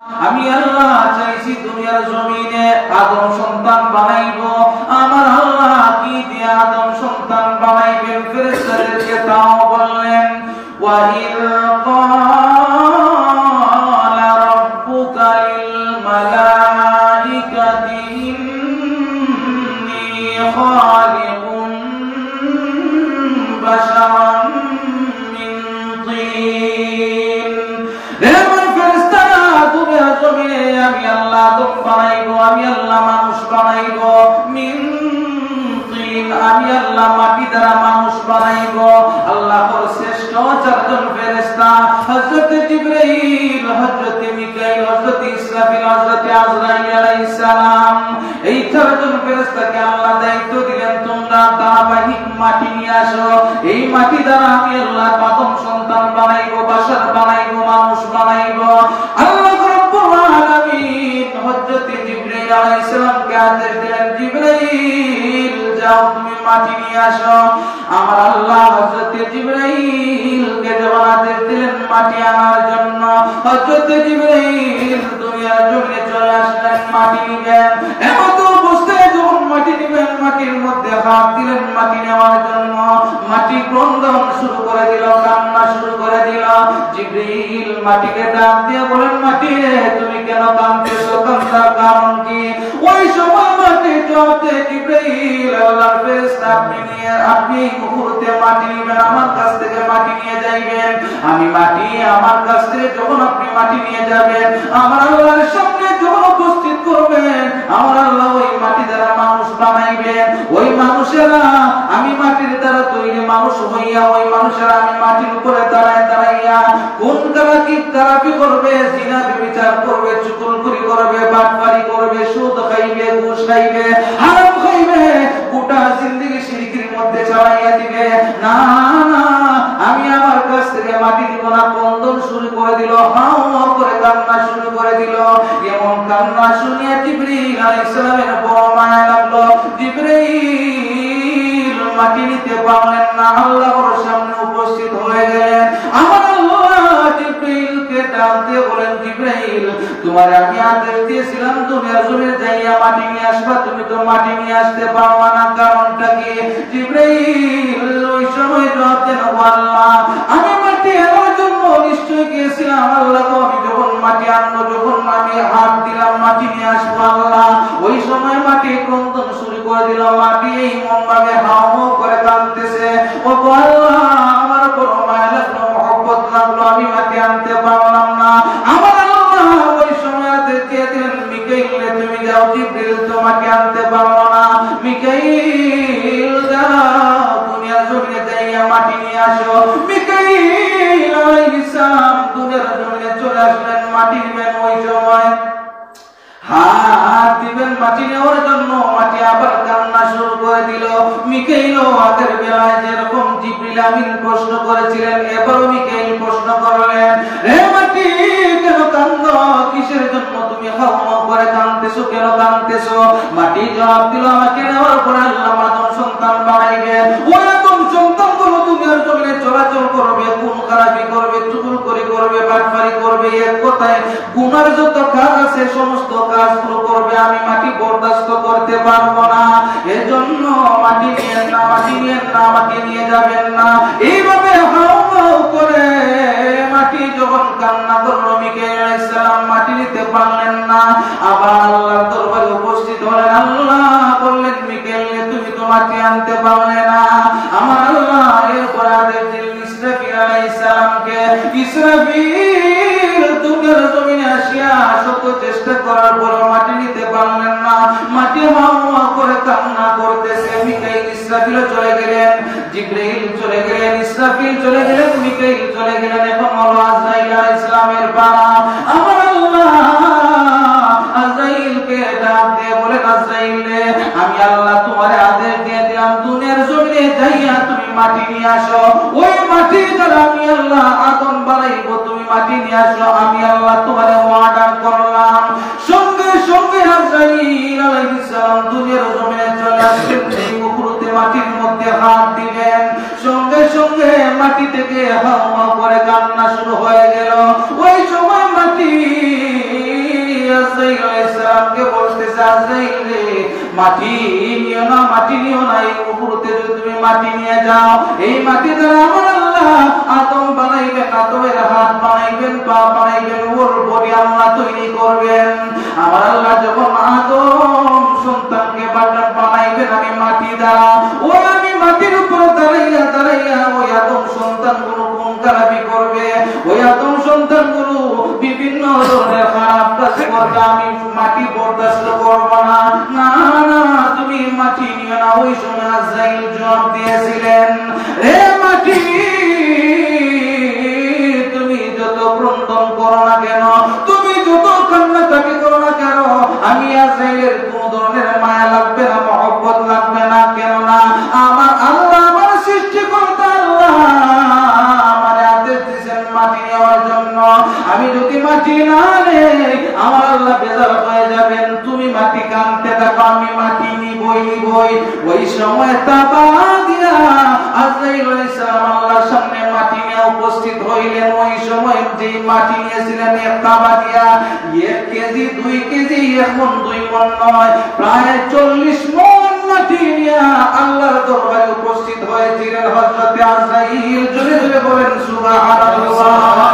আমি আল্লাহ চাইছি দুনিয়ার জমিনে আদম সন্তান বানাইবো। আমার আল্লাহ কি দিয়ে আদম সন্তান বানাইবেন? ফেরেশতাদেরকে তাও বললেন, ওয়া ইল ক্বালা রাব্বুকা লিল মালাইকাতি ইন্নী খালিকুন বাশারান মিন তিন। আমি আল্লাহ আদম বানাইবো, আমি আল্লাহ মানুষ বানাইবো। মিন তিন, আমি আল্লাহ মাটি দ্বারা মানুষ বানাইবো। আল্লাহর শ্রেষ্ঠ চারজন ফেরেশতা হযরত জিবরাইল, হযরত মিকাইল, হযরত ইসরাফিল, হযরত আজরাইল আলাইহিস সালাম, এই চারজন ফেরেশতাকে আল্লাহ দায়িত্ব দিলেন, তোমরা ধারাবাহিক মাটি নিয়ে আসো। এই মাটি দ্বারা আমি আল্লাহ আদম সন্তান বানাইবো, বাশার বানাইবো, মানুষ বানাইবো। আল্লাহ হযরত জিবরাইল আলাইহিস সালামকে আদেশ দিলেন, জিবরাইল যাও তুমি মাটি নিয়ে আসো। আমার আল্লাহ হযরত জিবরাইলকে যখন আদেশ দিলেন মাটি আনার জন্য, হযরত জিবরাইল দুনিয়ার জমিনে চলে আসলেন মাটি নিবেন। এমত অবস্থায় যখন মাটি নিবেন, মাটির মধ্যে হাত দিলেন মাটি নেওয়ার জন্য, মাটি ক্রন্দন শুরু করে দিল, কান্না শুরু করে দিল। জিবরাইল মাটিকে ডাক দিয়ে বলেন, মাটি তুমি কেন কাঁদতেছো? কান্নার কারণ কি? ওই সময় মাটি জবাবে, জিবরাইল আল্লাহর ফেরেশতা, আপনি এই মুহূর্তে মাটি নিবেন, আমার কাছ থেকে মাটি নিয়ে যাইবেন। আমি মাটি আমার কাছ থেকে যখন আপনি মাটি নিয়ে যাবেন, আমার আল্লাহর সামনে যখন উপস্থিত করবেন, আমার আল্লাহ ওই মাটি দ্বারা মানুষ বানাইবেন। ওই মানুষেরা আমি মাটির দ্বারা তৈরি মানুষ হইয়া, ওই মানুষেরা আমি মাটির উপরে দাঁড়ায় দাঁড়াইয়া কোন তারাপি করবে, জিনা ব্যভিচার করবে, চুগলখড়ি করবে, বাটপারি করবে, সুদ খাইবে, ঘুষ খাইবে, হারাম খাইবে, গোটা জিন্দেগি শিরকের মধ্যে চালাইয়া দিবে। না না, আমি আমার কাছ থেকে মাটি দিব না। ক্রন্দন শুরু করে দিল, হাও হাও করে কান্না শুরু করে দিল। এমন কান্না শুনিয়া জিবরাইল আলাইহিস সালামের বড় মায়া লাগলো। জিবরাইল মাটি নিতে পারলেন না, আল্লাহর সামনে উপস্থিত হয়ে গেলেন। আমার আল্লাহ জিবরাইলকে ডাক দিয়ে বলেন, জিবরাইল তোমার আমি আদেশ দিয়েছিলাম দুনিয়ার জমিনে যাইয়া মাটি নিয়ে আসবা, তুমি তো মাটি নিয়ে আসতে পারবা না, কারণটা কি? জিবরাইল ওই সময় জবাব দেন, আল্লাহ আমি মাটি আনার জন্য নিশ্চয় গিয়েছিলাম। আল্লাহ তো আমি যখন মাটি আনবো, যখন আমি হাত দিলাম মাটি নিয়ে আসবো, আল্লাহ ওই সময় মাটি ক্রন্দন শুরু করে দিল। মাটি এই মন ভাবে হাও হাও করে কাঁদতেছে। ও আল্লাহ আমার বড় মায়া লাগলো, মহব্বত লাগলো, আমি মাটি আনতে পারলাম না। আমার আল্লাহ ওই সময় দিয়ে দিলেন, মিকাইল তুমি যাও, জিবরাইল তো মাটি আনতে পারলো না, মিকাইল যাও দুনিয়ার জমিনে যাইয়া মাটি নিয়ে আসো। মিকাইল আলাইহিস সালাম দুনিয়ার জমিনে চলে আসলেন মাটি নিবেন। ওই সময় হাত দিবেন মাটি নেওয়ার জন্য, মাটি আবার কান্না শুরু করে দিল। মিকাইল আগের বেলায় যেরকম জিবরিল আমিন প্রশ্ন করেছিলেন, এবারও মিকাইল প্রশ্ন করলেন, হে মাটি কেন কান্দো? কিসের জন্য তুমি হাও হাও করে কাঁদতেছো? কেন কাঁদতেছো? মাটি জবাব দিল, আমাকে নেওয়ার পরে আল্লাহ আদম সন্তান বানাইবেন। ওই আদম সন্তান গুলো দুনিয়ার জমিনে চলাচল করবে, খুন খারাপি করবে, চুগলখড়ি করবে, বাটপারি করবে, এক কথায় গুনার যত কাজ আছে সমস্ত কাজগুলো করবে। আমি মাটি বরদাস্ত করতে পারবো না, এজন্য মাটি নিয়েন না, মাটি নিয়েন না, আমাকে নিয়ে যাবেন না। এইভাবে হাও হাও করে মাটি যখন কান্না করলো, মিকাইল আলাইহিস সালাম মাটি নিতে পারলেন না। আবার আল্লাহর দরবারে উপস্থিত হলেন। আল্লাহ বললেন, মিকাইল তুমি তো মাটি আনতে পারলে না। আমার আল্লাহ এরপর আদেশ দিলেন ইসরাফিল আলাইহিস সালামকে, ইসরাফিল দুনিয়ার জমিনে আসিয়া শত চেষ্টা করার পর মাটি নিতে পারলেন না। মাটি হাও হাও করে কান্না করতেছে। মিকাইল ইসরাফিল চলে গেলেন, জিবরাইল চলে গেলেন, ইসরাফিল চলে গেলেন, মিকাইল চলে গেলেন। এখন হলো আজরাইল আলাইহিস সালামের পালা। আমার আল্লাহ আজরাইলকে ডাক দিয়ে বলেন, আজরাইল আমি আল্লাহ তোমার আদেশ দিয়ে দিলাম দুনিয়ার জমিনে যাইয়া তুমি মাটি নিয়ে আসো। ওই মাটি দ্বারা আমি আল্লাহ আদম বানাইবো, তুমি মাটি নিয়ে আসো। আমি আল্লাহ তোমার অর্ডার করলাম। সঙ্গে সঙ্গে আজরাইল আলাইহিস সালাম দুনিয়ার জমিনে চলে আসলেন। এই মুহূর্তে মাটির মধ্যে হাত দিলেন, সঙ্গে সঙ্গে মাটি থেকে হাও হাও করে কান্না শুরু হয়ে গেল। ওই সময় মাটি সন্তানকে বলতেছে আজরাইল রে মাটি নিও না, মাটি নিও না, এই উপরতে যদি তুমি মাটি নিয়ে যাও এই মাটি দ্বারা আমার আল্লাহ আদম বানাইবেন, আদমের হাত বানাইবেন, পা বানাইবেন, ওর বডি আল্লাহ তৈরি করবেন। আমার আল্লাহ যখন আদম সন্তানকে বানাইবেন আমি মাটি দ্বারা, ওই আমি মাটির উপরে দাঁড়াইয়া দাঁড়াইয়া ওই আদম সন্তানগুলো কোন খারাপি করবে, ওই আদম সন্তানগুলো বিভিন্ন ধরনের খারাপ কাজ করবে, আমি মাটি বরদাস্ত করব না। না না তুমি মাটি নিও না। ওই সময় আজরাইল জবাব দিয়েছিলেন, রে মাটি তুমি যত ক্রন্দন করো না কেন, তুমি যত কান্নাকাটি করো না কেন, আমি আজরাইলের কোন ধরনের মায়া লাগবে না, মহব্বত লাগবে না। কেন না আমার আল্লাহ, আমার সৃষ্টিকর্তা আল্লাহ আমারে আদেশ দিয়েছেন মাটি নেওয়ার জন্য। আমি যদি মাটি না নেই আমার আল্লাহ বেজার হয়ে যাবেন। তুমি মাটি কানতে থাকো, আমি মাটি নিবই। ওই সময় তাবা দিয়া আজরাইল আলাইহিস সালাম আল্লাহর সামনে মাটি নিয়ে উপস্থিত হইলেন। ওই সময় যে মাটি নিয়েছিলেন এক তাবা দিয়া 1 কেজি 2 কেজি, এখন 2 মণ নয়, প্রায় 40 মণ মাটি নিয়ে আল্লাহর দরবারে উপস্থিত হয়েছিলেন হযরত আজরাইল। জোরে জোরে বলেন সুবহানাল্লাহ।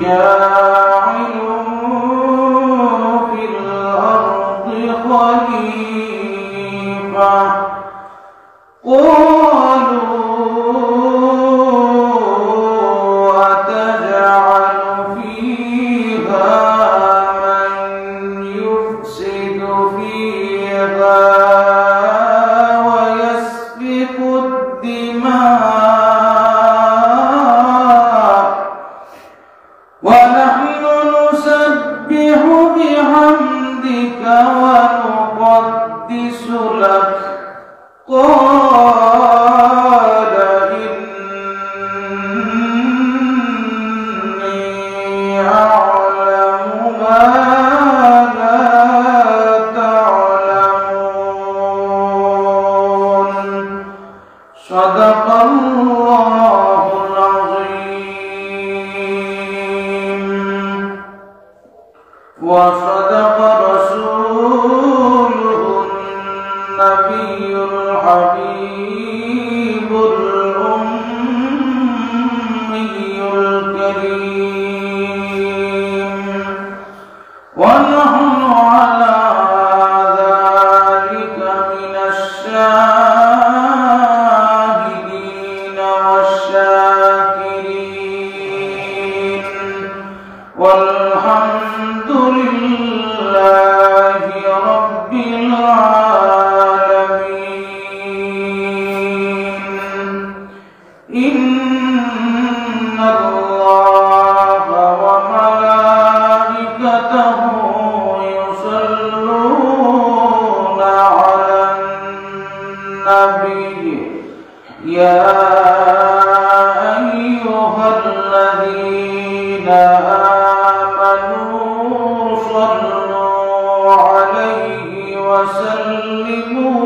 جاعل في وصدق رسوله النبي الحبيب الأمي الكريم ونحن على ذلك من الشاهدين والشاكرين والحمد لله رب العالمين إن الله وملائكته يصلون على النبي يا أيها الذين آمنوا صلوا عليه وسلموا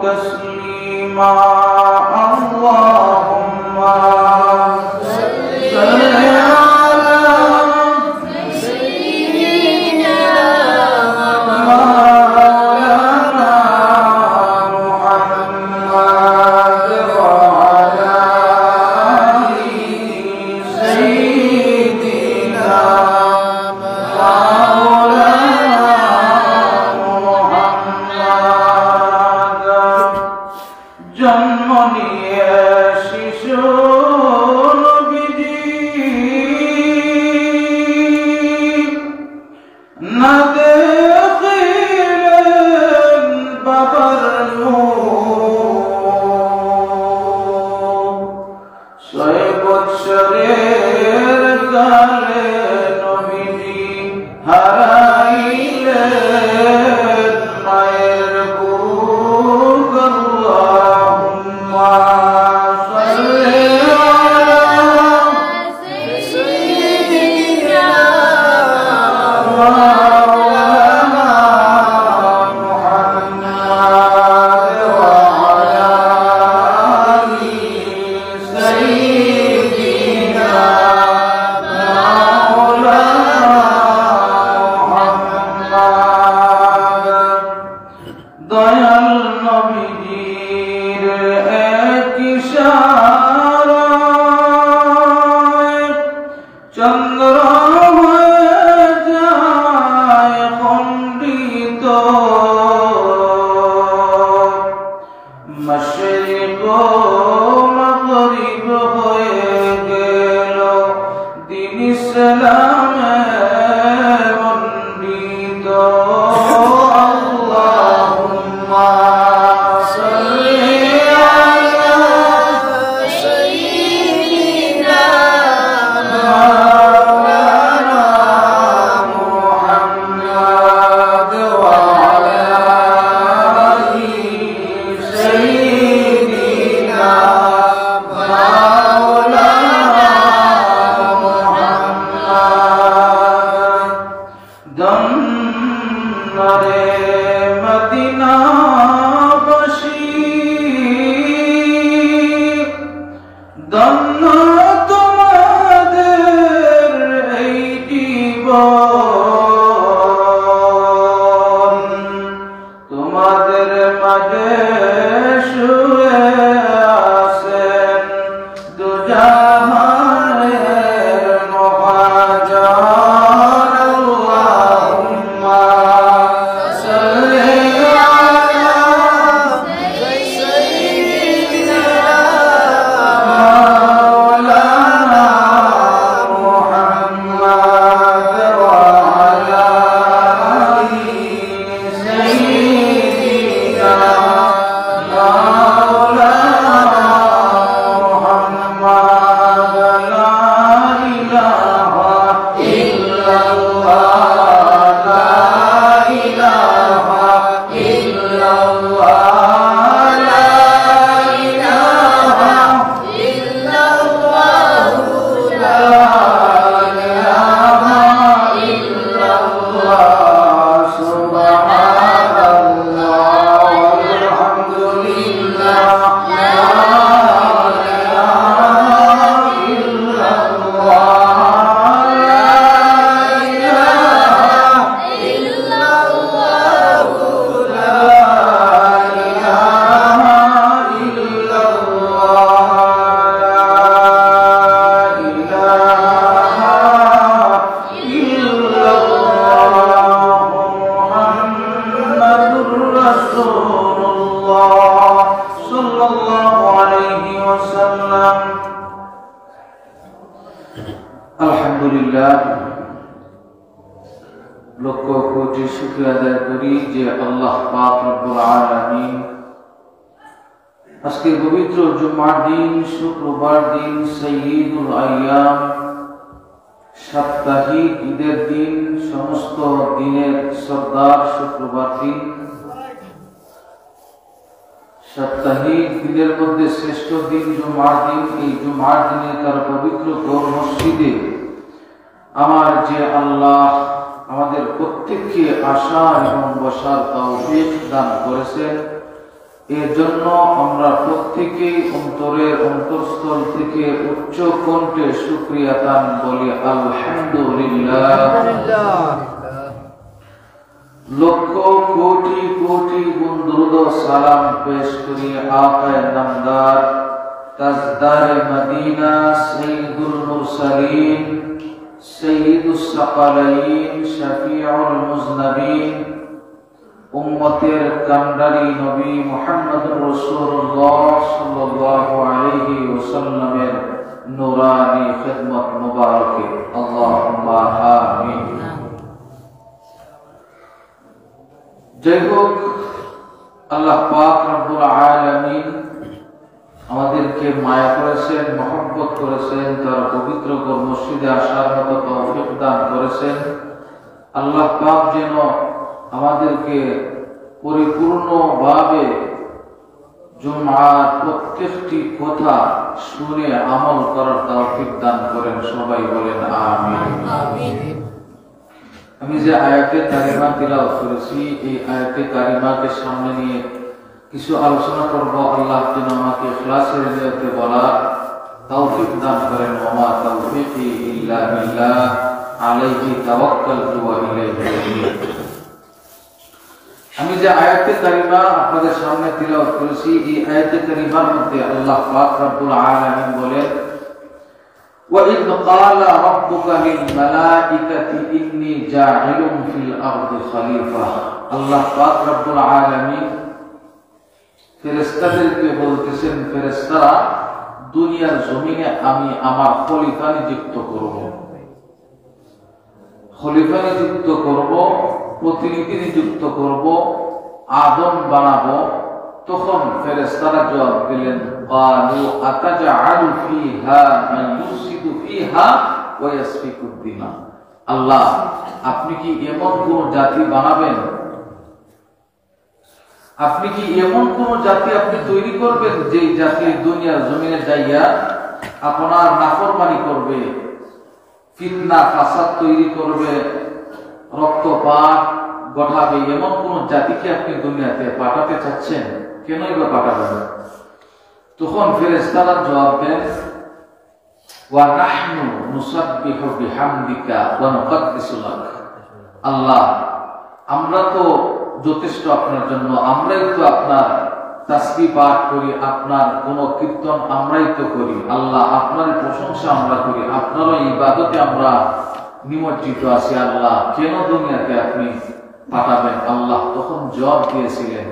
تسليما اللهم صل على سيدنا مولانا محمد وعلى آل سيدنا জন্ম নিয়ে শিশু নবীজি না দেখিলেন বাবার মুখ 6 বৎসরের কালে নবীজি হারাইলেন মায়ের বুক আল্লাহুম্মা সাল্লি আলা সাইয়্যিদিনা মাওলানা মুহাম্মদ ওয়া আলা আলি সাইয়্যিদিনা দয়াল নবীর এক ইশারায় চন্দ্র হয়ে যায় খণ্ডিত মশরিক ও মাগরিব হয়ে গেল দ্বীন ইসলামে মণ্ডিত আল্লাহুম্মা সাল্লি আলা সাইয়্যিদিনা মাওলানা মুহাম্মদ ওয়া আলা আলি সাইয়্যিদিনা মাওলানা মুহাম্মদ দন্নরে মদিনাবাসী দন্ন তোমাদের এই জীবন তোমাদের মাঝে শুয়ে আছেন দুজাহানের মহাজন আল্লাহুম্মা সাল্লি আলা সাইয়্যিদিনা মাওলানা মুহাম্মদ ওয়া আলা আলি সাইয়্যিদিনা মাওলানা মুহাম্মদ লা ইলাহা ইল্লাল্লাহ লা ইলাহা ইল্লাল্লাহ লা ইলাহা ইল্লাল্লাহ লা ইলাহা ইল্লাল্লাহ সুবহানাল্লাহ আলহামদুলিল্লাহ লা ইলাহা ইল্লাল্লাহ লা লক্ষ কোটি শুকরিয়া আদায় করি যে আল্লাহ পাক রব্বুল আলামিন আজকে পবিত্র জুমার দিন, শুক্রবার দিন, সাইয়্যিদুল আইয়াম, সাপ্তাহিক ঈদের দিন, সমস্ত দিনের সরদার শুক্রবার দিন, সাপ্তাহিক দিনের মধ্যে শ্রেষ্ঠ দিন জুমার দিন। এই জুমার দিনে তার পবিত্র ঘর মসজিদে আমার যে আল্লাহ আমাদের প্রত্যেককে আসার এবং বসার তৌফিক দান করেছেন, এর জন্য আমরা প্রত্যেকেই অন্তরের অন্তঃস্থল থেকে উচ্চ কণ্ঠে শুকরিয়া দান বলি আলহামদুলিল্লাহ। লক্ষ কোটি কোটি দুরূদ সালাম পেশ করি আকায়ে নামদার তাজদারে মদিনা সাইয়্যিদুল মুরসালিন সাইয়্যিদুস সাকালাইন শাফিউল মুজনাবিন উম্মতের কান্ডারি নবী মুহাম্মদুর রাসূলুল্লাহ সাল্লাল্লাহু আলাইহি ওয়াসাল্লামের নূরানি খিদমত মুবারকে আল্লাহুম্মা আমিন। যাই হোক, আল্লাহ পাক রব্বুল আলামিন আমাদেরকে মায়া করেছেন, মহব্বত করেছেন, তার পবিত্র ঘর মসজিদে আসার মতো তৌফিক দান করেছেন। আল্লাহ পাক যেন আমাদেরকে পরিপূর্ণভাবে জুমার প্রত্যেকটি কথা শুনে আমল করার তৌফিক দান করেন। সবাই বলেন আমিন। আমি যে আয়াতে কারিমা তিলাওয়াত করেছি, এই আয়াতে কারিমাকে সামনে নিয়ে কিছু আলোচনা করব। আল্লাহ যেন আমাকে ইখলাসের নিয়তে বলার তৌফিক দান করেন। ওমা তাওফীকি ইল্লা বিল্লাহ আলাইহি তাওয়াক্কালতু ওয়া ইলাইহি উনীব। আমি যে আয়াতে কারিমা আপনাদের সামনে তিলাওয়াত করেছি, এই আয়াতে কারিমার মধ্যে আল্লাহ পাক রব্বুল আলামিন বলেন, وَإِذْ قَالَ رَبُّكَ لِلْمَلَائِكَةِ إِنِّي جَاعِلٌ فِي الْأَرْضِ خَلِيفَةً। আল্লাহ পাক রব্বুল আলামিন ফেরেশতাদেরকে বলতেছেন, ফেরেশতারা দুনিয়ার জমিনে আমি আমার খলিফা নিযুক্ত করব, খলিফা নিযুক্ত করব, প্রতিনিধি নিযুক্ত করব, আদম বানাবো। তখন ফেরেশতারা জবাব দিলেন, ক্বালু আতাজআলু ফীহা মান ইউফসিদু ফীহা ওয়া ইয়াসফিকুদ দিমা। আল্লাহ, আপনি কি এমন কোন জাতি বানাবেন, আপনি কি এমন কোন জাতি আপনি তৈরি করবেন যে জাতি দুনিয়ার জমিনে যাইয়া আপনার নাফরমানি করবে, ফিতনা ফাসাদ তৈরি করবে, রক্তপাত ঘটাবে? এমন কোন জাতিকে আপনি দুনিয়াতে পাঠাতে চাচ্ছেন? কেনই বা পাঠাবেন? তখন ফেরেশতারা জবাব দেন, ওয়া নাহনু নুসাব্বিহু বিহামদিকা ওয়া নুকদ্দিসু লাক। আল্লাহ, আমরা তো যথেষ্ট আপনার জন্য, আমরাই তো আপনার তাসবিহ পাঠ করি, আপনার গুণকীর্তন আমরাই তো করি। আল্লাহ, আপনার প্রশংসা আমরা করি, আপনার ইবাদতে আমরা নিমজ্জিত আছি। আল্লাহ, কেন দুনিয়াতে আপনি পাঠাবেন? আল্লাহ তখন জবাব দিয়েছিলেন,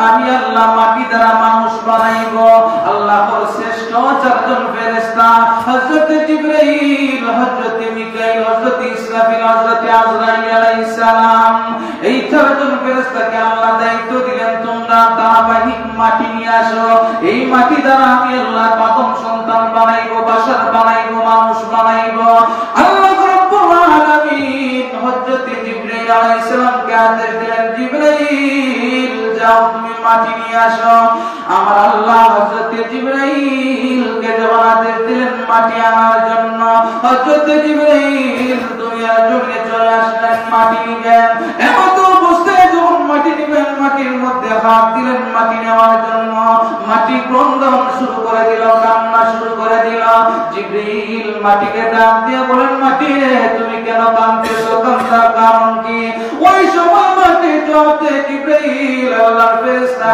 আমি আল্লাহ মাটি দ্বারা মানুষ বানাইব। আল্লাহর শ্রেষ্ঠ চারজন ফেরেশতা হযরত জিবরাইল, হযরত মিকাইল, হযরত ইসরাফিল, হযরত আজরাইল আলাইহিস সালাম, এই চারজন ফেরেশতাকে আল্লাহ দায়িত্ব দিলেন, তোমরা ধারাবাহিক মাটি নিয়ে আসো। এই মাটি দ্বারা আমি আল্লাহ আদম সন্তান বানাইবো, বাশার বানাইবো, মানুষ বানাইবো। আল্লাহ রাব্বুল আলামিন হযরত জিবরাইল আলাইহিস সালামকে আদেশ দিলেন, জিবরাইল যাও তুমি মাটি নিয়ে আসো। আমার আল্লাহ হযরত জিবরাইলকে যখন আদেশ দিলেন মাটি আনার জন্য, হযরত জিবরাইল দুনিয়ার জমিনে চলে আসলেন মাটি নিবেন। এমত অবস্থায় যখন মাটি নিবেন, মাটির মধ্যে হাত দিলেন মাটি নেওয়ার জন্য, মাটি ক্রন্দন শুরু করে দিল, কান্না শুরু করে দিল। জিবরাইল মাটিকে ডাক দিয়ে বলেন, মাটি রে তুমি কেন কাঁদতেছো, কান্নার কারণ কি? ওই সময় মাটি জবাব দেয়, জিবরাইল আল্লাহর ফেরেশতা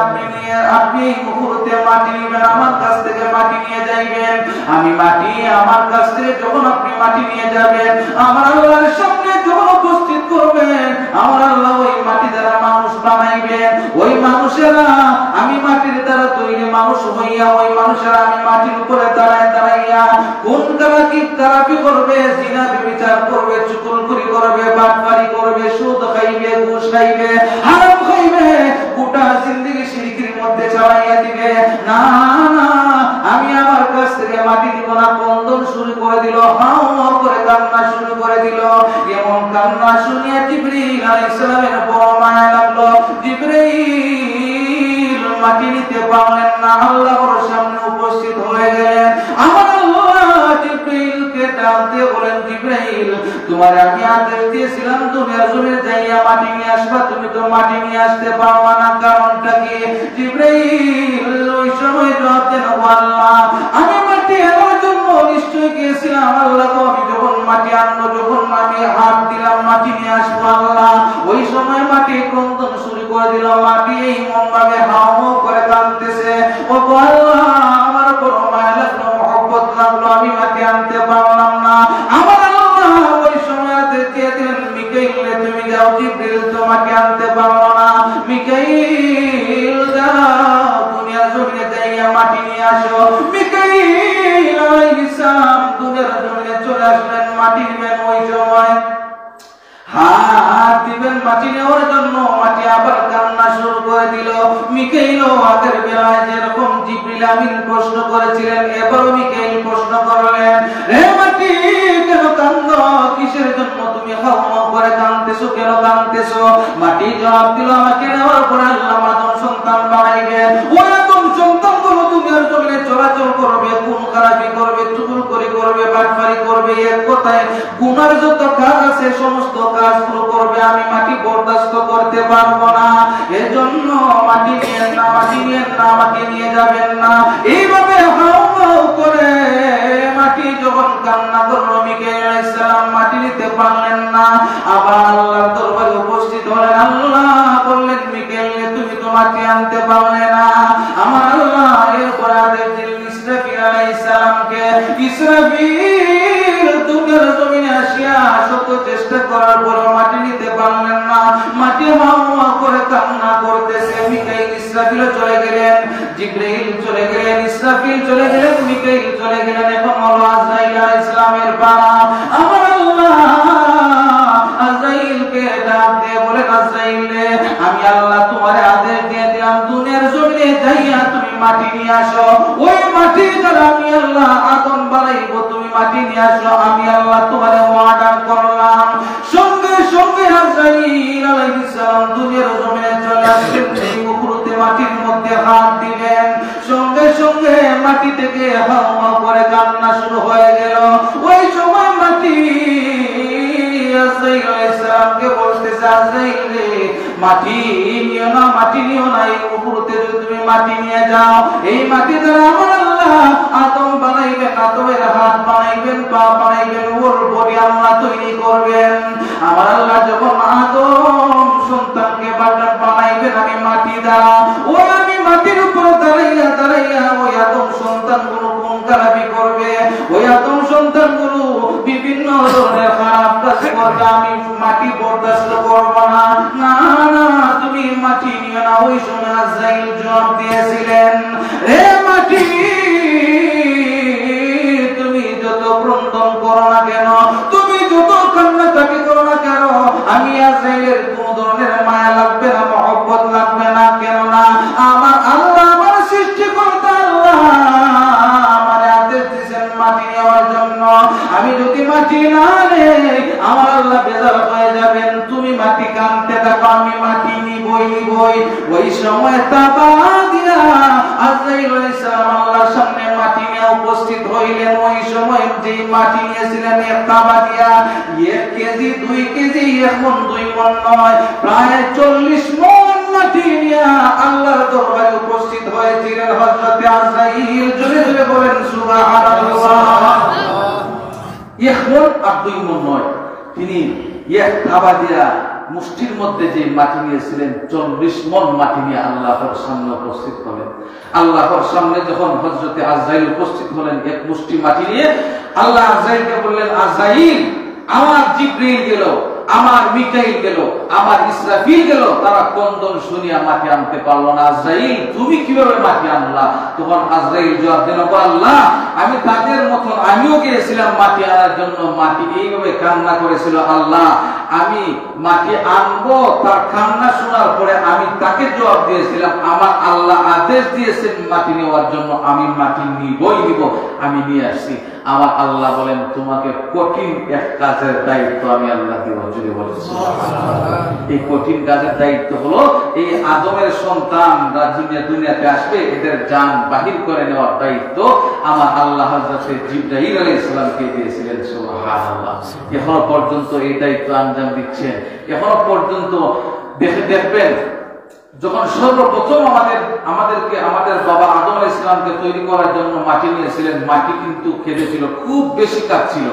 আপনি এই মুহূর্তে মাটি নিবেন, আমার কাছ থেকে মাটি নিয়ে যাইবেন। আমি মাটি আমার কাছ থেকে যখন আপনি মাটি নিয়ে যাবেন, আমার আল্লাহর সামনে যখন উপস্থিত করবেন, আমার আল্লাহ ওই মাটি দ্বারা মানুষ বানাইবেন। ওই মানুষেরা আমি মাটির দ্বারা তৈরি মানুষ হইয়া, ওই মানুষেরা আমি মাটির উপরে দাঁড়াইয়া কোন তারাপি করবে, জিনা ব্যভিচার করবে, চুগলখড়ি করবে, বাটপারি করবে, সুদ খাইবে, ঘুষ খাইবে, হারাম খাইবে, গোটা জিন্দেগি শিরকের মধ্যে চালাইয়া দিবে। না না, আমি আমার কাছ থেকে মাটি দিব না। ক্রন্দন শুরু করে দিল, হাও হাও করে কান্না শুরু করে দিল। এমন কান্না শুনিয়া জিবরাইল আলাইহিস সালামের বড় মায়া লাগলো। জিবরাইল মাটি নিতে পারলেন না, আল্লাহর সামনে উপস্থিত হয়ে গেলেন। আমার আল্লাহ জিবরাইলকে ডাক দিয়ে বলেন, জিবরাইল তোমার আমি আদেশ দিয়েছিলাম দুনিয়ার জমিনে যাইয়া মাটি নিয়ে আসবা, তুমি তো মাটি নিয়ে আসতে পারবা না, কারণটা কি? জিবরাইল ওই সময় জবাব দেন, আল্লাহ আমি মাটি আনার জন্য নিশ্চয় গিয়েছিলাম। আল্লাহ তো আমি যখন মাটি আনবো, যখন আমি হাত দিলাম মাটি নিয়ে আসবো, আল্লাহ ওই সময় মাটি ক্রন্দন শুরু করে দিল। মাটি এই মন ভাবে হাও হাও করে কাঁদতেছে। ও আল্লাহ আমার বড় মায়া লাগলো, মহব্বত লাগলো, আমি মাটি আনতে পারলাম না। আমার আল্লাহ ওই সময় দিয়ে দিলেন, মিকাইল তুমি যাও, জিবরাইল তো মাটি আনতে পারলো না, মিকাইল যাও দুনিয়ার জমিনে যাইয়া মাটি নিয়ে আসো। মিকাইল আলাইহিস সালাম দুনিয়ার জমিনে চলে আসলেন মাটি নিবেন। ওই সময় হাত দিবেন মাটি নেওয়ার জন্য, মাটি আবার কান্না শুরু করে দিল। মিকাইল আগের বেলায় যেরকম জিবরিল আমিন প্রশ্ন করেছিলেন, এবারও মিকাইল প্রশ্ন করলেন, হে মাটি কেন কান্দো, কিসের জন্য তুমি হাও হাও করে কাঁদতেছো, কেন কাঁদতেছো? মাটি জবাব দিল, আমাকে নেওয়ার পরে আল্লাহ আদম সন্তান বানাইবেন। ওই আদম সন্তান গুলো দুনিয়ার জমিনে চলাচল করবে, খুন খারাপি করবে, চুগলখড়ি করবে, বাটপারি করবে, এক কথায় গুনার যত কাজ আছে সমস্ত কাজগুলো করবে। আমি মাটি বরদাস্ত করতে পারবো না, এজন্য মাটি নিয়েন না, মাটি নিয়েন না, আমাকে নিয়ে যাবেন না। এইভাবে হাও হাও করে মাটি যখন কান্না করলো, মিকাইল আলাইহিস সালাম মাটি নিতে পারলেন না। আবার আল্লাহর দরবারে উপস্থিত হলেন। আল্লাহ বললেন, মিকাইল তুমি তো মাটি আনতে পারলে না। আমার আল্লাহ এরপর আদেশ দিলেন ইসরাফিল আলাইহিস সালামকে, ইসরাফিল দুনিয়ার জমিনে আসিয়া শত চেষ্টা করার পর মাটি নিতে পারলেন না। মাটি হাও হাও করে কান্না করতেছে। মিকাইল ইসরাফিল চলে গেলেন, জিবরাইল চলে গেলেন, ইসরাফিল চলে গেলেন, মিকাইল চলে গেলেন। এখন হলো আজরাইল আলাইহিস সালামের পালা। আমার আল্লাহ আজরাইলকে ডাক দিয়ে বলেন, আজরাইল আমি আল্লাহ তোমারে আদেশ দিয়ে দিলাম দুনিয়ার জমিনে যাইয়া তুমি মাটি নিয়ে আসো। ওই মাটি দ্বারা আমি আল্লাহ আদম বানাইবো, তুমি মাটি নিয়ে আসো। আমি আল্লাহ তোমারে অর্ডার করলাম। সঙ্গে সঙ্গে আজরাইল আলাইহিস সালাম দুনিয়ার জমিনে চলে আসলেন। এই মুহূর্তে মাটির মধ্যে হাত দিলেন, সঙ্গে সঙ্গে মাটি থেকে হাও হাও করে কান্না শুরু হয়ে গেল। ওই সময় মাটি আজরাইল আলাইহিস সালামকে বলতেছে, আজরাইল রে মাটি নিও না, মাটি নিও না, এই মুহূর্তে যদি তুমি মাটি নিয়ে যাও, এই মাটি দ্বারা আমার আল্লাহ আদম বানাইবেন, আদমের হাত বানাইবেন, পা বানাইবেন, ওর বডি আল্লাহ তৈরি করবেন। আমার আল্লাহ যখন আদম সন্তানকে বানাইবেন আমি মাটি দ্বারা, ওই আমি মাটির উপর দাঁড়াইয়া দাঁড়াইয়া ওই আদম সন্তানগুলো কোন খারাপি করবে, ওই আদম সন্তানগুলো বিভিন্ন ধরনের খারাপ কাজ করবে, আমি মাটি বরদাস্ত করব না। না না তুমি মাটি নিও না। ওই সময় আজরাইল জবাব দিয়েছিলেন, হে মাটি তুমি যত ক্রন্দন নেওয়ার জন্য। আমি যদি মাটি না নেই আমার আল্লাহ বেজার হয়ে যাবেন। তুমি মাটি কানতে থাকো, আমি মাটি নিবই। ওই সময় তাবা দিয়া আজরাইল আলাইহিস সালাম আল্লাহর সামনে মাটি নিয়ে উপস্থিত হইলেন। ওই সময় যে মাটি নিয়েছিলেন এক তাবা দিয়া 1 কেজি 2 কেজি 1 মণ 2 মণ নয়, প্রায় 40 মণ মাটি নিয়ে আল্লাহর দরবারে উপস্থিত হয়েছিলেন হযরত আজরাইল। জোরে জোরে বলেন সুবহানাল্লাহ। 1 মণ আর 2 মণ নয়, তিনি এক তাবা দিয়া মুষ্টির মধ্যে যে মাটি নিয়েছিলেন 40 মণ মাটি নিয়ে আল্লাহর সামনে উপস্থিত হলেন। আল্লাহর সামনে যখন হযরত আজরাইল উপস্থিত হলেন এক মুষ্টি মাটি নিয়ে, আল্লাহ আজরাইলকে বললেন, আজরাইল, আমার জিবরীল গেল, আমার মিকাইল গেল, আমার ইসরাফিল গেল, তারা কন্দন শুনিয়া মাটি আনতে পারলো না। আজরাইল, তুমি কিভাবে মাটি আনলা? তখন আজরাইল জবাব দিল, আল্লাহ, আমি তাদের মতন আমিও গিয়েছিলাম মাটি আনার জন্য। মাটি এইভাবে কান্না করেছিল, আল্লাহ আমি মাটি আনবো। তার কান্না শোনার পরে আমি তাকে জবাব দিয়েছিলাম, আমার আল্লাহ আদেশ দিয়েছেন মাটি নেওয়ার জন্য, আমি মাটি নিব, আমি নিয়ে আসছি। আমার আল্লাহ বলেন, তোমাকে কঠিন এক কাজের দায়িত্ব আমি আল্লাহ দিব। যদি বলেন এই কঠিন কাজের দায়িত্ব হলো এই আদমের সন্তান দুনিয়াতে আসবে, এদের জান বাহির করে নেওয়ার দায়িত্ব আমার আল্লাহ হযরত জিবরাইল আলাইহিস সালামকে দিয়েছিলেন। সুবহানাল্লাহ। এখনো পর্যন্ত এই দায়িত্ব আঞ্জাম দিচ্ছেন। এখনো পর্যন্ত দেখবেন, যখন সর্বপ্রথম আমাদের বাবা আদম আলাইহিস সালামকে তৈরি করার জন্য মাটি নিয়েছিলেন, মাটি কিন্তু কেঁদেছিল, খুব বেশি কাঁদছিল,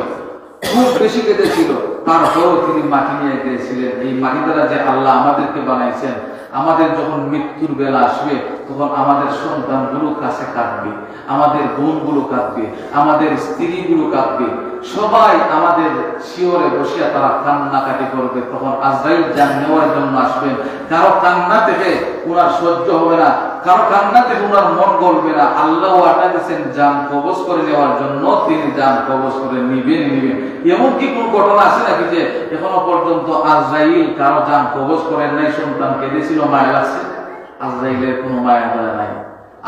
খুব বেশি কেঁদেছিল। তারপরও তিনি মাটি নিয়ে গিয়েছিলেন। এই মাটি দ্বারা যে আল্লাহ আমাদেরকে বানাইছেন, আমাদের যখন মৃত্যুর বেলা আসবে তখন আমাদের সন্তানগুলো কাছে কাঁদবে, আমাদের বোনগুলো কাঁদবে, আমাদের স্ত্রীগুলো কাঁদবে, সবাই আমাদের শিওরে বসিয়া তারা কান্নাকাটি করবে। তখন আজরাইল জান নেওয়ার জন্য আসবেন। কারো কান্না থেকে ওনার সহ্য হবে না, কারো কান্না থেকে ওনার মন গলবে না। আল্লাহ ওয়াদা দিয়েছেন জান কবজ করে নেওয়ার জন্য, তিনি জান কবজ করে নিবেন। এমন কি কোন ঘটনা আছে নাকি যে এখনো পর্যন্ত আজরাইল কারো জান কবজ করেন নাই? সন্তান কেঁদেছিল, মায়া লাগছে? আজরাইলের কোনো মায়া দয়া নাই,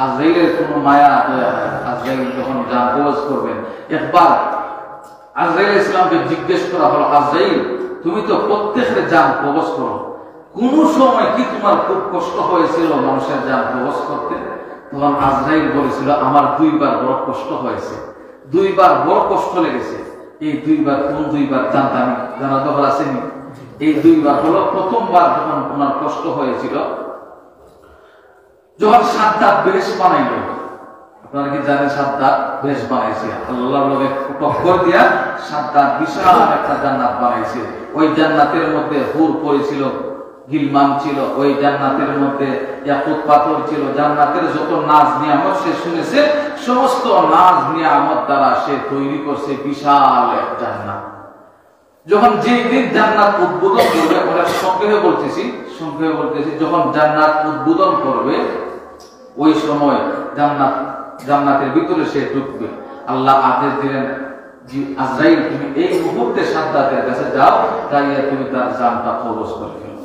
আজরাইলের কোনো মায়া দয়া নাই। আজরাইল যখন জান কবজ করবেন, একবার আজরাইল ইসলামকে জিজ্ঞেস করা হলো, আজরাইল, তুমি তো প্রত্যেকের জান কবজ করো, কোন সময় কি তোমার খুব কষ্ট হয়েছিল মানুষের জান কবজ করতে? তখন আজরাইল বলেছিল, আমার 2 বার বড় কষ্ট হয়েছে, 2 বার বড় কষ্ট লেগেছে। এই 2 বার কোন 2 বার জানতাম, জানা দরকার আসেনি। এই 2 বার হলো, প্রথমবার যখন ওনার কষ্ট হয়েছিল যখন সাদ্দাত বেশ বানাইল। আপনারা কি জানেন সাদ্দাত বেশ বানাইছে? আল্লাহর লগে টক্কর দিয়া সাদ্দাত বিশাল একটা জান্নাত বানাইছে। ওই জান্নাতের মধ্যে হুর পড়েছিল, গিলমান ছিল, ওই জান্নাতের মধ্যে ইয়াকুত পাথর ছিল। জান্নাতের যত নাজ নিয়ামত সে শুনেছে, সমস্ত নাজ নিয়ামত দ্বারা সে তৈরি করছে বিশাল এক জান্নাত। যখন যেই দিন জান্নাত উদ্বোধন করবে, ওরা সংক্ষেপে বলতেছি, যখন জান্নাত উদ্বোধন করবে ওই সময় জান্নাতের ভিতরে সে ঢুকবে। আল্লাহ আদেশ দিলেন, আজরাইল, তুমি এই মুহূর্তে সাদ্দাতের কাছে যাও, যাইয়া তুমি তার জানটা কবজ করে ফেলো।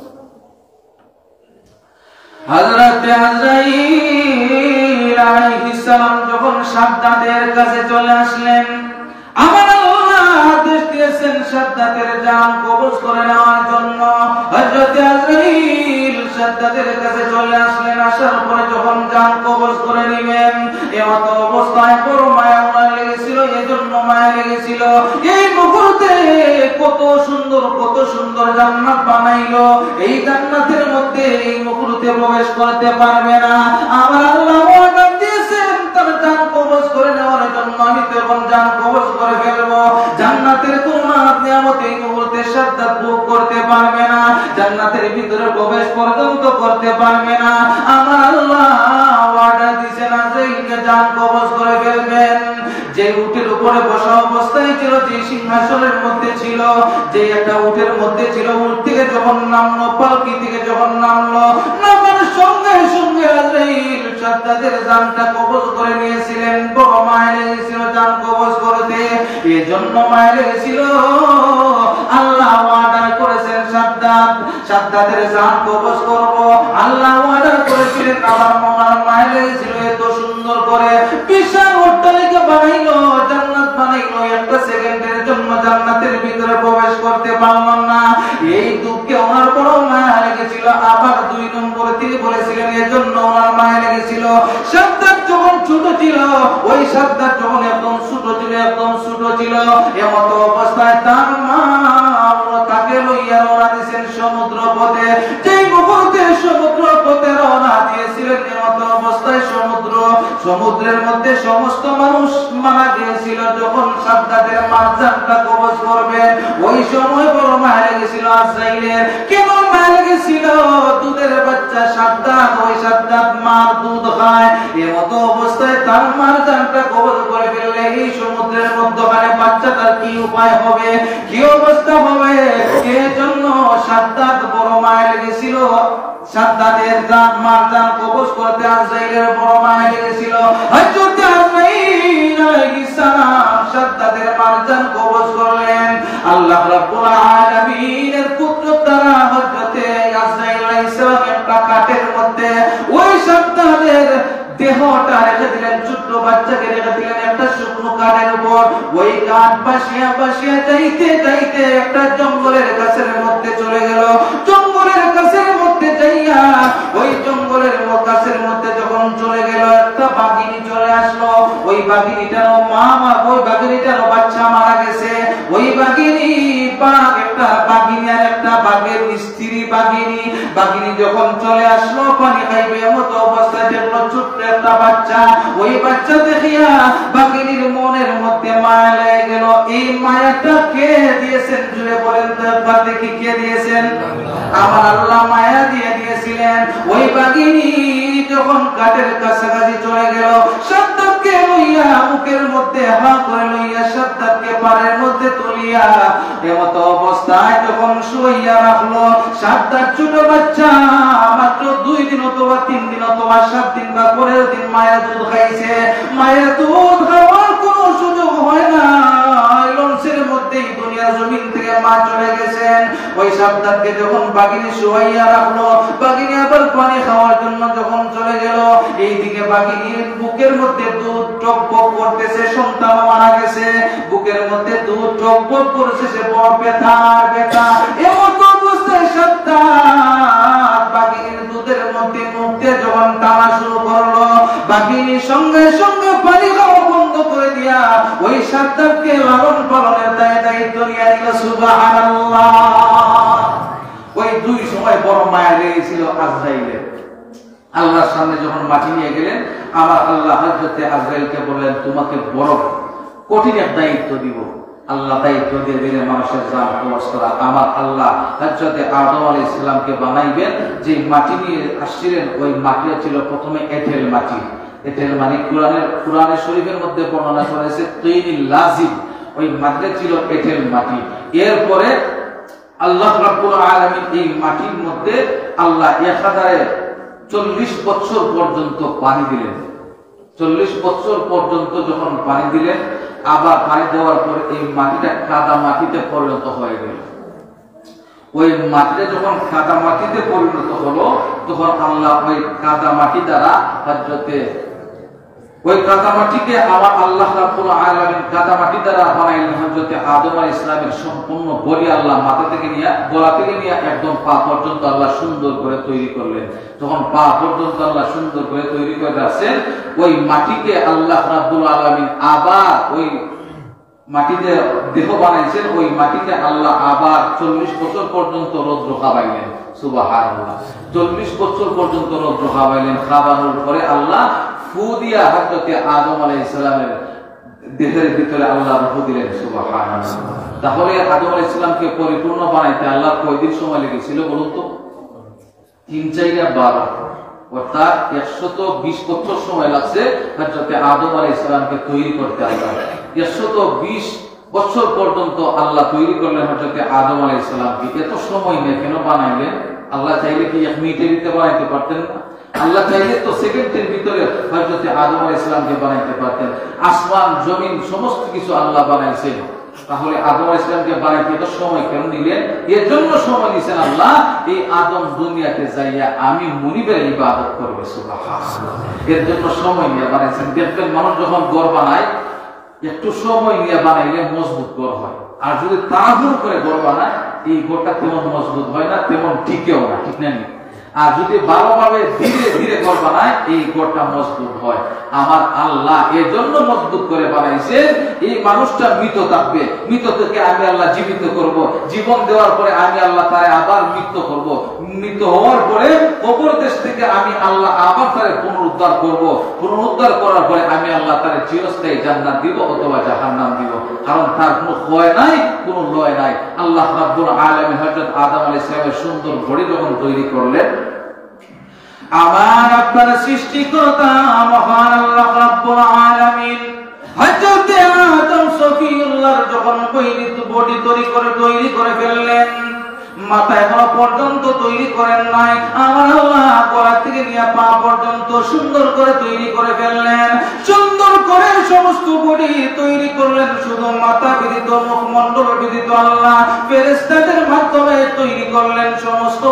হযরত আজরাইল আলাইহিস সালাম যখন সাদ্দাতের কাছে চলে আসলেন, আমার আল্লাহ আদেশ দিয়েছেন সাদ্দাতের জান কবজ করে নেওয়ার জন্য। হযরত আজরাইল সাদ্দাতের কাছে চলে আসলেন। আসার পরে যখন জান কবজ করে নেবেন, এমত অবস্থায় বড় মায়া লেগেছিল, এজন্য মায়া লেগেছিল। এই মুহূর্তে কত সুন্দর জান্নাত বানাইলো, এই জান্নাতের মধ্যে এই মুহূর্তে প্রবেশ করতে পারবে না। আমার আল্লাহ ওয়াদা দিয়েছেন তার জান কবজ করে নেওয়ার জন্য। আমি তখন জান কবজ করে ফেলবো। জান্নাতের কোন নিয়ামত এই মুহূর্তে সাদ্দাত ভোগ করতে পারবে না, জান্নাতের ভিতরে প্রবেশ পর্যন্ত করতে পারবে না। আমার আল্লাহ ওয়াদা দিয়েছেন আজরাইলকে জান কবজ করে ফেলবেন। যে উটের উপরে বসা অবস্থায় ছিল, যে সিংহাসনের মধ্যে ছিল, যে একটা উটের মধ্যে ছিল, উট থেকে যখন নামলো, পালকি থেকে যখন নামলো, নামার সঙ্গে সঙ্গে আজরাইল সাদ্দাতের জানটা কবজ করে নিয়েছিলেন। বড় মায়া লেগেছিল জান কবজ করতে, এজন্য মায়া লেগেছিল। আল্লাহ ওয়াদা করেছেন সাদ্দাতের জান কবজ করব। আল্লাহ ওয়াদা করেছিলেন। আমার মায়া লেগেছিল এত সুন্দর করে বিশাল অট্টালিকা বানাইলো, জান্নাত বানাইলো। করেছিলেন, এজন্য ওনার মায়া লেগেছিল। সাদ্দাত যখন ছোট ছিল, ওই সাদ্দাত যখন একদম ছোট ছিল, এমত অবস্থায় তার মা তাকে লইয়া রওনা দিয়েছেন সমুদ্র পথে। যেই মুহূর্তে সমুদ্র পথে রওনা দিয়েছিলেন, এমত অবস্থায় সমুদ্রের মধ্যে সমস্ত মানুষ মারা গিয়েছিল। যখন সাদ্দাতের মারজানটা কবজ করবেন, ওই সময় বড় মায়া লেগেছিল আজরাইলের। কেমন মায়া লেগেছিল? দুধের বাচ্চা সাদ্দাত, ওই সাদ্দাত মার দুধ খায়। এমত অবস্থায় তার মারজানটা কবজ করে ফেললে এই সমুদ্রের মধ্যখানে বাচ্চাটার কি উপায় হবে, কি অবস্থা হবে? এজন্য সাদ্দাত বড় মায়া লেগেছিল। সাদ্দাতের মারজান কবজ করতে আজরাইলের বড় মায়া লেগেছিল। হযরত আজরাইল আলাইহিস সালাম সাদ্দাতের মারজান কবজ করলেন। আল্লাহ রাব্বুল আলামিনের কুদরত দ্বারা হযরত আজরাইল আলাইহিস সালাম একটা কাঠের মধ্যে ওই সাদ্দাতের দেহটা রেখে দিলেন, ছোট্ট বাচ্চাকে রেখে দিলেন একটা শুকনো কাঠের উপর। ওই কাঠ বাসিয়া যাইতে একটা জঙ্গলের গাছের মধ্যে চলে গেল। জঙ্গলের গাছের মধ্যে যাইয়া ওই জঙ্গলের গাছের মধ্যে যখন চলে গেল, একটা বাঘিনী চলে আসলো। ওই বাঘিনীটারও ওই বাঘিনীটারও বাচ্চা মারা গেছে। ওই বাঘিনী একটা বাঘিনী আর একটা বাঘের স্ত্রী বাঘিনী যখন চলে আসলো পানি খাইবে, এমত অবস্থায় দেখলো ছোট্ট একটা বাচ্চা। ওই বাচ্চা দেখিয়া বাঘিনীর মনের মধ্যে মায়া লেগে গেল। এই মায়াটা কে দিয়েছেন জুড়ে বলেন তো একবার দেখি, কে দিয়েছেন? আমার আল্লাহ মায়া দিয়েছিলেন। ওই বাঘিনী যখন কাঠের কাছাকাছি চলে গেল, সাদ্দাতকে লইয়া মুখের মধ্যে হা করে লইয়া সাদ্দাতকে পাড়ের মধ্যে তুলিয়া এমত অবস্থায় যখন শুইয়া রাখলো, সাদ্দাত ছোট বাচ্চা মাত্র 2 দিন অথবা 3 দিন অথবা 7 দিন বা 15 দিন মায়ের দুধ খাইছে। মায়ের দুধ খাওয়ার কোনো সুযোগ হয় না। লঞ্চের মধ্যেই দুনিয়ার জমিন থেকে মা চলে গেছেন। ওই সাদ্দাতকে যখন বাঘিনী শুইয়া রাখলো, বাঘিনী আবার পানি খাওয়ার জন্য যখন চলে গেল, এইদিকে বাঘিনীর বুকের মধ্যে দুধ টকবক করতেছে, সন্তান মারা গেছে। বুকের মধ্যে দুধ টকবক করছে, সে বড় ব্যথা। এমন অবস্থায় সাদ্দাত বাঘিনীর দুধের মধ্যে মুখ দিয়ে যখন টানা শুরু করলো, বাঘিনী সঙ্গে সঙ্গে পানি খাওয়া বন্ধ করে দিয়া ওই সাদ্দাতকে লালন পালনের দায়িত্ব নিয়ে নিল। সুবহানাল্লাহ। ওই 2 সময় বড় মায়া লেগেছিল আজরাইলের। আল্লাহর সামনে যখন মাটি নিয়ে গেলেন, আমার আল্লাহ হযরত আজরাইলকে বললেন, তোমাকে বড় কঠিন এক দায়িত্ব দিব। আল্লাহ দায়িত্ব দিয়ে দিলেন মানুষের জান কবজ করা। আমার আল্লাহ হযরত আদম আলাইহিস সালামকে বানাইবেন। যে মাটি নিয়ে আসছিলেন, ওই মাটিটা ছিল প্রথমে এঁটেল মাটি। এঁটেল মানে কোরআনের শরীফের মধ্যে বর্ণনা করা হয়েছে তৈনিল লাজিম। ওই মাটিটা ছিল এঁটেল মাটি। এরপরে আল্লাহ রাব্বুল আলামিন এই মাটির মধ্যে আল্লাহ 1040 বছর পর্যন্ত পানি দিলেন। 40 বছর পর্যন্ত যখন পানি দিলেন, আবার পানি দেওয়ার পর এই মাটিটা কাদা মাটিতে পরিণত হয়ে গেল। ওই মাটিটা যখন কাদা মাটিতে পরিণত হলো, তখন আল্লাহ ওই কাদা মাটি দ্বারা ওই কাদা মাটিকে আমার আল্লাহ রাব্বুল আলামিন কাদা মাটি দ্বারা বানাইলেন। হযরত আদম আলাইহিস সালামের সম্পূর্ণ বডি আল্লাহ মাথা থেকে নিয়ে গলা থেকে নিয়ে একদম পা পর্যন্ত আল্লাহ সুন্দর করে তৈরি করলেন। যখন পা পর্যন্ত আল্লাহ সুন্দর করে তৈরি করে রাখছেন, ওই মাটিকে আল্লাহ রাব্বুল আলামিন আবার ওই মাটিতে দেহ বানাইছেন। ওই মাটিতে আল্লাহ আবার 40 বছর পর্যন্ত রৌদ্র খাওয়াইলেন। সুবহানাল্লাহ। 40 বছর পর্যন্ত রৌদ্র খাওয়াইলেন। খাওয়ানোর পরে আল্লাহ ফু দিয়া হযরত আদম আলাইহিস সালামের দেহের ভিতরে আল্লাহ রূহ দিলেন। সুবহানাল্লাহ। তাহলে আদম আলাইহিস সালামকে পরিপূর্ণ বানাইতে আল্লাহ কয়দিন সময় লেগেছিল বলুন তো? 3-4-12, অর্থাৎ 120 বছর সময় লাগছে হযরত আদম আলাইহিস সালামকে তৈরি করতে। আল্লাহ 120 বছর পর্যন্ত আল্লাহ তৈরি করলেন হযরত আদম আলাইহিস সালামকে। এত সময় নিয়ে কেন বানাইলেন? আল্লাহ চাইলে কি 1 মিনিটের ভিতরে বানাইতে পারতেন না? আল্লাহ চাইলে তো সেকেন্ডের ভিতরে হযরত আদম আলাইহিস সালামকে বানাইতে পারতেন। আসমান জমিন সমস্ত কিছু আল্লাহ বানাইছেন। তাহলে আদম আলাইহিস সালামকে বানাইতে এত সময় কেন নিলেন? এর জন্য সময় নিছেন আল্লাহ, এই আদম দুনিয়াতে যাইয়া আমি মুনিবের ইবাদত করবে। সুবহানাল্লাহ। এর জন্য সময় নিয়ে বানাইছেন। দেখবেন মানুষ যখন ঘর বানায়, একটু সময় নিয়ে বানাইলে মজবুত ঘর হয়। আর যদি তাড়াহুড়ো করে ঘর বানায়, এই ঘরটা তেমন মজবুত হয় না, তেমন টিকেও না। ঠিক না? আর যদি ভালোভাবে ধীরে ধীরে ঘর বানায় এই ঘরটা মজবুত হয়। আমার আল্লাহ এই জন্য মজবুত করে বানাইছে, এই মানুষটা মৃত থাকবে, মৃত থেকে আমি আল্লাহ জীবিত করব, জীবন দেওয়ার পরে আমি আল্লাহ তারে আবার মৃত্যু করব, মৃত হওয়ার পরে কবর দেশ থেকে আমি আল্লাহ আবার তারে পুনরুদ্ধার করব, পুনরুদ্ধার করার পরে আমি আল্লাহ তারে চিরস্থায়ী জান্নাত দিব অথবা জাহান্নাম দিব। কারণ তার কোনো ক্ষয় নাই, কোনো লয় নাই। আল্লাহ রাব্বুল আলামিন হযরত আদম আলাইহিস সালামের সুন্দর ঘড়ি যখন তৈরি করলেন, আমার আপনার সৃষ্টিকর্তা মহান আল্লাহ রাব্বুল আলামিন হযরত আদম সফিউল্লাহর যখন বডি তৈরি করে ফেললেন, মাথা এখনো পর্যন্ত তৈরি করেন নাই, আমার আল্লাহ গলা থেকে নিয়ে পা পর্যন্ত সুন্দর করে তৈরি করে ফেললেন। সুন্দর করে সমস্ত বডি তৈরি করলেন, শুধু মাথা ব্যতীত মুখমণ্ডল ব্যতীত আল্লাহ ফেরেশতাদের মাধ্যমে তৈরি করলেন সমস্ত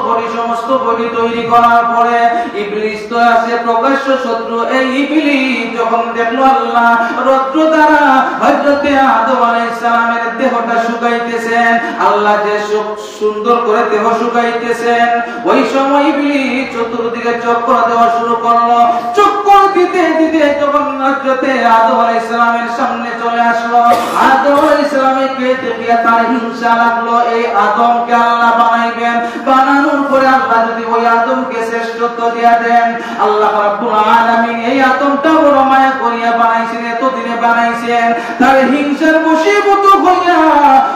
বডি তৈরি করার পরে ইবলিস তো আছে প্রকাশ্য শত্রু। এই ইবলিস যখন দেখলো আল্লাহ রৌদ্র দ্বারা হযরত আদম আলাইহিস সালামের দেহটা শুকাইতেছেন, আল্লাহ যে সুন্দর করে দেহ শুকাইতেছেন, ওই সময় ইবলিস চতুর্দিকে চক্কর দেওয়া শুরু করলো। চক্কর দিতে দিতে যখন হযরত আদম আলাইহিস সালামের সামনে চলে আসলো, আদম আলাইহিস সালামকে দেখে তার হিংসা লাগলো। এই আদমকে আল্লাহ বানাইবেন, বানানোর পরে আল্লাহ যদি ওই আদমকে শ্রেষ্ঠত্ব দিয়া দেন, আল্লাহ রাব্বুল আলামিন এই আদমটা বড় মায়া করিয়া বানাইছেন, এতদিনে বানাইছেন। তার হিংসার বশীভূত হইয়া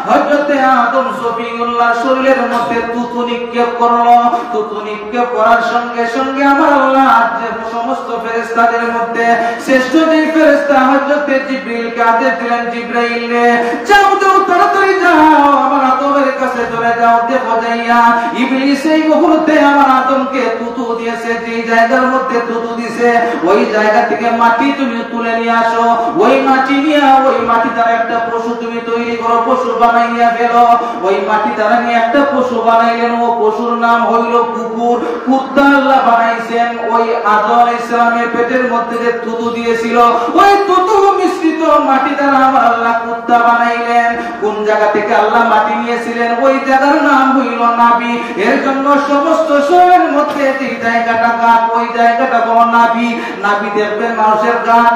হযরত আদম সফিউল্লাহ শরীরের মধ্যে তুতু নিক্ষেপ করলো। তুতু নিক্ষেপ করার সঙ্গে সঙ্গে আমার আল্লাহ যে সমস্ত ফেরেশতাদের মধ্যে শ্রেষ্ঠ যে ফেরেশতা হযরত জিবরিলকে আদেশ দিলেন, জিবরাইল রে যাও তাড়াতাড়ি যাও, আমার আদমের কাছে চলে যাও। দেখো যাইয়া ইবলিস এই মুহূর্তে আমার আদমকে তুতু দিয়েছে, যে জায়গার মধ্যে তুতু দিয়েছে ওই জায়গা থেকে মাটি তুমি তুলে নিয়ে আসো। ওই মাটি নিয়ে ওই মাটি দ্বারা একটা পশু তুমি তৈরি করো, পশু বানাইয়া ফেলো। ওই মাটি দ্বারা নিয়ে একটা পশু বানাইলেন, ও পশুর নাম হইল কুকুর। কুত্তা আল্লাহ বানাইছেন। ওই আদম আলাইহিস সালামের পেটের মধ্যে যে তুতু দিয়েছিল, ওই তুতু মিশ্রিত মাটি দ্বারা আমার আল্লাহ কুত্তা বানাইলেন। কোন জায়গা থেকে আল্লাহ মাটি নিয়েছিলেন? ওই জায়গার নাম হইল নাভি। এর জন্য সমস্ত শরীরের মধ্যে যে জায়গাটা গাত, ওই জায়গাটা বড় নাভি। নাভি দেখবেন মানুষের গাত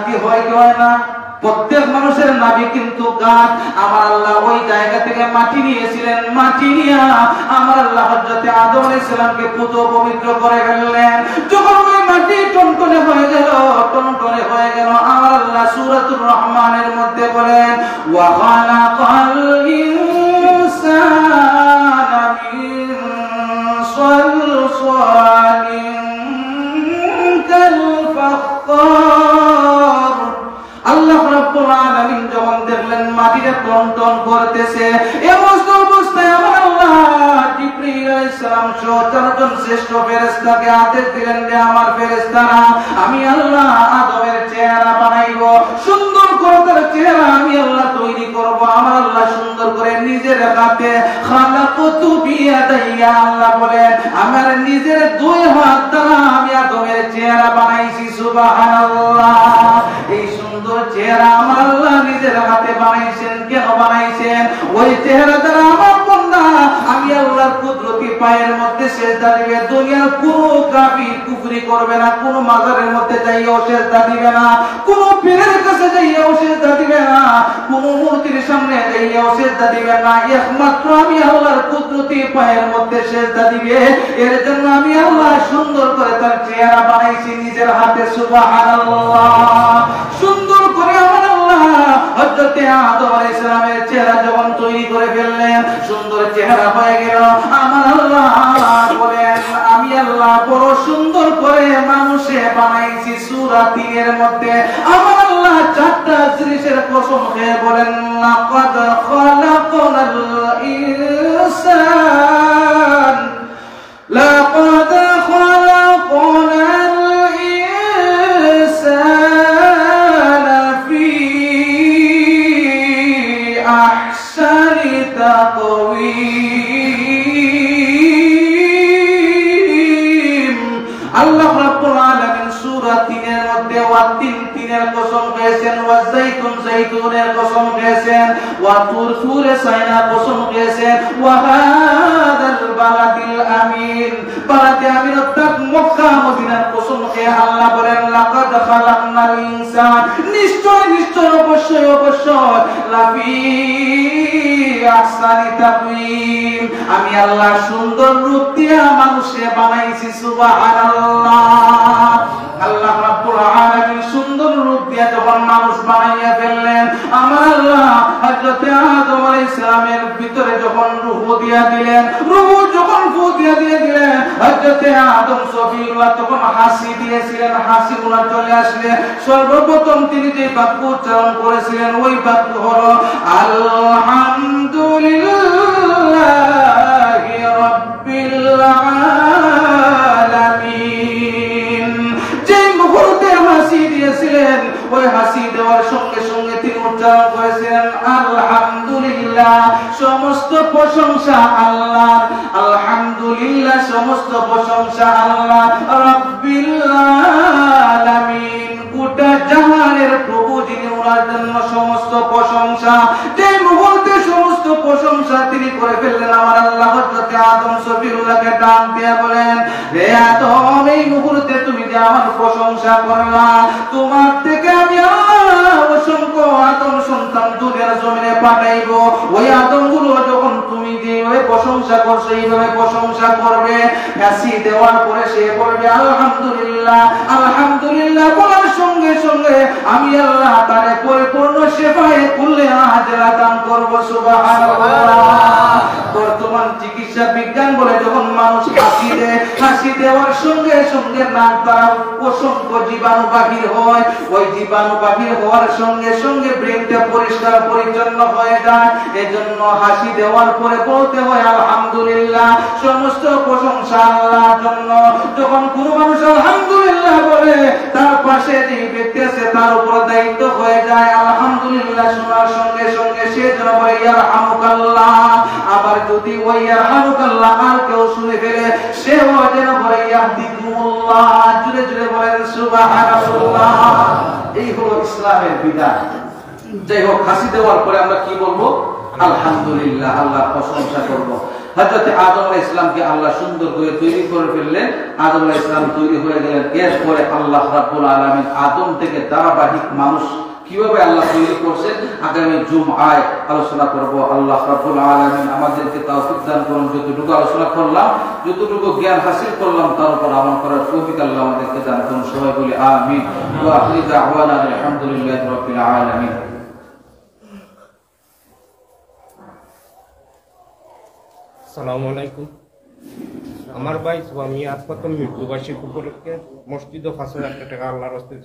কি হয় কি হয় না? প্রত্যেক মানুষের নাভি কিন্তু গাত। আমার আল্লাহ ওই জায়গা থেকে মাটি নিয়েছিলেন, মাটি নিয়ে আমার আল্লাহ হযরত আদম আলাইহিস সালামকে পুত পবিত্র করে ফেললেন। যখন ওই মাটি টনটনে হয়ে গেল, আমার আল্লাহ সূরাতুর রহমানের মধ্যে বলেন, ওয়া খালাকাল ইনসানা মিন সালসালিন কাল ফাখখার। আল্লাহ রাব্বুল আলামিন যখন দেখলেন মাটিটা টনটন করতেছে, এমন অবস্থায় আমার আল্লাহ জিবরিল আলাইহিস সালাম সহ চারজন শ্রেষ্ঠ ফেরেশতাকে আদেশ দিলেন যে আমার ফেরেশতারা, আমি আল্লাহ আদমের চেহারা বানাইব, সুন্দর করে তার চেহারা আমি আল্লাহ তৈরি করব। আমার আল্লাহ সুন্দর করে নিজের হাতে খালাকতু বিয়াদাইয়া, আল্লাহ বলেন আমার নিজের দুই হাত দ্বারা আমি আদমের চেহারা বানাইছি। সুবহানাল্লাহ। এই সুন্দর চেহারা আমার আল্লাহ নিজের হাতে বানাইছেন। কেন বানাইছেন? ওই চেহারা দ্বারা আমার বান্দা আমি আল্লাহর কুদরতি পায়ের মধ্যে সিজদা দিবে। দুনিয়ার কোনো কাফির কুফরি করবে না, কোনো মাজারের মধ্যে যাইয়াও সিজদা দিবে না, কোনো পীরের কাছে যাইয়াও সিজদা দিবে না, কোনো মূর্তির সামনে যাইয়াও সিজদা দিবে না। একমাত্র আমি আল্লাহর কুদরতি পায়ের মধ্যে সিজদা দিবে। এর জন্য আমি আল্লাহ সুন্দর করে তার চেহারা বানাইছি নিজের হাতে। সুবহানাল্লাহ। সুন্দর করে আমার আল্লাহ হযরত আদম আলাইহিস সালামের চেহারা যখন তৈরি করে ফেললেন, সুন্দর চেহারা হয়ে গেল। আমার আল্লাহ বলেন আমি আল্লাহ বড় সুন্দর করে মানুষে বানাইছি। সূরা ৩ এর মধ্যে আমার আল্লাহ চারটা জিনিসের কসম খেয়ে বলেন, লাকাদ খালাকনাল ইনসান, লাকাদ খালাকনাল ইনসানা ফি আহসানি তাকওয়ীম। আল্লাহ রাব্বুল আলামিন সূরা ৩ এর মধ্যে ওয়া ৩ এর কসম খেয়েছেন, ওয়া যাইতুন যাইতুনের কসম খেয়েছেন, ওয়া তুর তুরে সাইনা কসম খেয়েছেন, ওয়া হাদাল বালাদিল আমিন বালাদে আমিন অর্থাৎ মক্কা মদিনার কসম খেয়ে আল্লাহ বলেন লাকাদ খালাকনাল ইনসান নিশ্চয় নিশ্চয় অবশ্যই অবশ্যই লাফি আহসানি তাকওয়িম আমি আল্লাহ সুন্দর রূপ দিয়ে মানুষকে বানাইছি সুবহানাল্লাহ। আল্লাহ রাব্বুল আলামিন সুন্দর রূপ দিয়ে যখন মানুষ বানাইয়া ফেললেন, আমার আল্লাহ হযরত আদম আলাইহিস সালামের ভিতরে যখন রূহ দিয়া দিলেন, রূহ যখন ফু দিয়া দিলেন, হযরত আদম সফিউল্লাহ তখন হাসি দিয়েছিলেন, হাসি গুলো চলে আসলে সর্বপ্রথম তিনি যে বাক্য উচ্চারণ করেছিলেন ওই বাক্য হলো আলহামদুলিল্লাহি রাব্বিল আলামিন। যে মুহূর্তে হাসি দিয়েছিলেন ওই হাসি দেওয়ার সঙ্গে সঙ্গে তিনি উচ্চারণ করেছিলেন আলহামদুলিল্লাহ সমস্ত প্রশংসা আল্লাহর, আলহামদুলিল্লাহ সমস্ত প্রশংসা আল্লাহ রাব্বিল আলামিন গোটা জাহানের প্রভু যিনি, ওনার জন্য সমস্ত প্রশংসা। যে মুহূর্তে সমস্ত প্রশংসা তিনি করে ফেললেন, আমার আল্লাহ হযরত আদম সফিউল্লাহকে ডাক দিয়ে বলেন, হে আদম এই মুহূর্তে তুমি যে আমার প্রশংসা করলা, তোমার থেকে আমি অসংখ্য আদম সন্তান দুনিয়ার জমিনে পাঠাইবো। ওই আদমগুলো যখন তুমি যেভাবে প্রশংসা করছো এইভাবে প্রশংসা করবে। হাসি দেওয়ার পরে সে বলবে আলহামদুলিল্লাহ, আলহামদুলিল্লাহ বলার সঙ্গে সঙ্গে আমি আল্লাহ তারে পরিপূর্ণ সেবায়ে কুল্লে আজরা দান করব সুবহানাল্লাহ। বর্তমান চিকিৎসা বিজ্ঞান বলে যখন মানুষ হাসি দেয়, হাসি দেওয়ার সঙ্গে সঙ্গে নাক দ্বারা অসংখ্য জীবাণু বাহির হয়, ওই জীবাণু বাহির হওয়ার সঙ্গে সঙ্গে ব্রেনটা পরিষ্কার পরিচ্ছন্ন হয়ে যায়। এজন্য হাসি দেওয়ার পরে বলতে হয় আলহামদুলিল্লাহ সমস্ত প্রশংসা আল্লাহর জন্য। যখন কোনো মানুষ আলহামদুলিল্লাহ বলে, তার পাশে যে ব্যক্তি আছে তার উপর দায়িত্ব হয়ে যায় আলহামদুলিল্লাহ শোনার সঙ্গে সঙ্গে সে যেন বলে ইয়ারহামুকাল্লাহ। আবার যদি ওই ইয়ারহামুকাল্লাহ আর কেউ শুনে ফেলে, সেও যেন বলে ইয়াহদিকুমুল্লাহ। জুড়ে জুড়ে বলেন সুবহানাল্লাহ। এই হলো ইসলামের বিধান। যাই হোক, হাসি দেওয়ার পরে আমরা কি বলবো? আলহামদুলিল্লাহ, আল্লাহর প্রশংসা করব। হযরত আদম আলাইহিস সালামকে আল্লাহ সুন্দর করে তৈরি করে ফেললেন, আদম আলাইহিস সালাম তৈরি হয়ে গেলেন। এরপরে আল্লাহ রাব্বুল আলামিন আদম থেকে ধারাবাহিক মানুষ কিভাবে আল্লাহ তৈরি করছেন আগামী জুমআয় আলোচনা করব। আল্লাহ রাব্বুল আলামিন আমাদেরকে তৌফিক দান করুন। যতটুকু আলোচনা করলাম, যতটুকু জ্ঞান হাসিল করলাম তার উপর আমল করার তৌফিক আল্লাহ আমাদেরকে দান করুন। সবাই বলি আমিন। ওয়া আখিরু দাওয়ানা আলহামদুলিল্লাহি রাব্বিল আলামিন। আসসালামু আলাইকুম। আমার ভাই স্বামী আর প্রথম মৃত্যুবার্ষিকী উপলক্ষে মসজিদ ও ৫,০০০ টাকা আল্লাহর রাস্তায়